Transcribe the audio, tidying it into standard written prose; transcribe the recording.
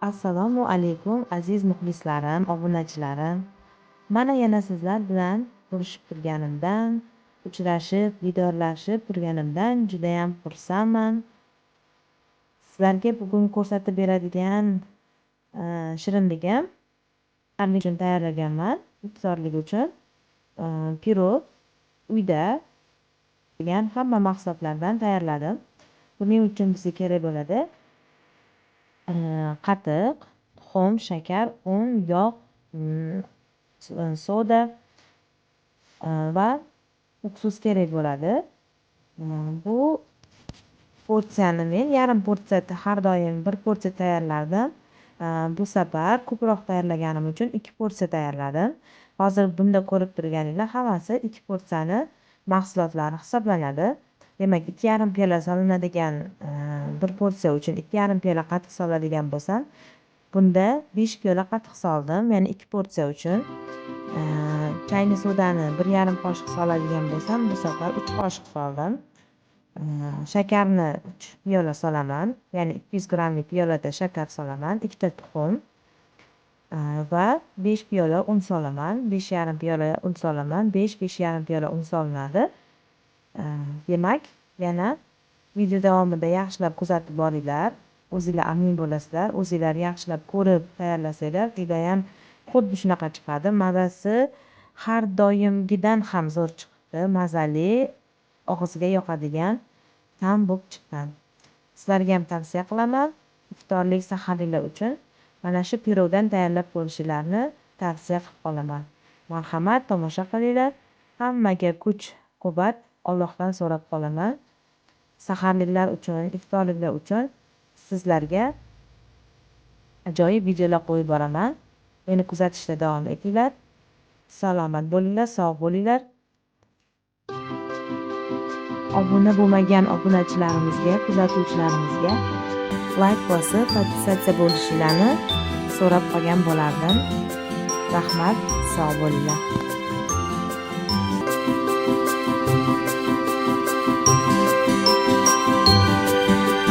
Assalomu alaykum aziz muxlislarim, obunachilarim. Mana yana sizlar bilan ko'rishib turganimdan, uchrashib, diydorlashib turganimdan judayam xursandman. Sizlarga bugun ko'rsatib beradigan shirinligim iftorlik uchun tayyorlaganman. Iftorlik uchun pirog uyda degan hamma mahsulotlardan tayyorladim. Buning uchun bizga kerak bo'ladi qatiq, tuxum, shakar, un, yog', soda va uksus kerak bo'ladi. Bu porsiyani men yarim porsiya har doim bir porsiya tayyorlardim. Bu safar ko'proq tayyorlaganim uchun 2 porsiya tayyorladim. Hozir bunda ko'rib turganinglar hammasi 2 porsiyani mahsulotlari hisoblanadi. Demak, 2,5 piyola solinadigan bir porsiya uchun 2,5 piyola qatiq soladigan bo'lsam, bunda 5 piyola qatiq soldim. Ya'ni 2 porsiya uchun chayni sodani 1,5 qoshiq soladigan bo'lsam, bu safar 3 qoshiq soldim. Shakarni 3 piyola solaman. Ya'ni 200 grammlik piyolada shakar solaman. 2 ta tuxum va 5 piyola un solaman. 5,5 piyola un solaman. 5,5 piyola un solinadi. Demak, yana video davomida yaxshilab kuzatib boringlar. O'zinglar amin bo'lasizlar. O'zinglar yaxshilab ko'rib tayyorlasanglar, judayam xuddi shunaqa chiqadi. Mazasi har doimgidan ham zo'r chiqdi. Mazali, og'izga yoqadigan ta'm bo'lib chiqqan. Sizlarga ham tavsiya qilaman. Iftorlik saharliklar uchun mana shu pirogdan tayyorlab ko'rishingizni tavsiya qilib qolaman. Marhamat, tomosha qilinglar. Hammaga kuch-quvvat Allohdan so'rab qolaman. Saharliklar uchun, iftorliklar uchun sizlarga ajoyib videolar qo'yib boraman. Meni kuzatishda davom etinglar. Salomat bo'linglar, sog' bo'linglar. Obuna bo'lmagan obunachilarimizga, kuzatuvchilarimizga like bosib, podpisatsiya bo'lishingizni so'rab qolgan bo'lardim. Rahmat, sog' bo'linglar.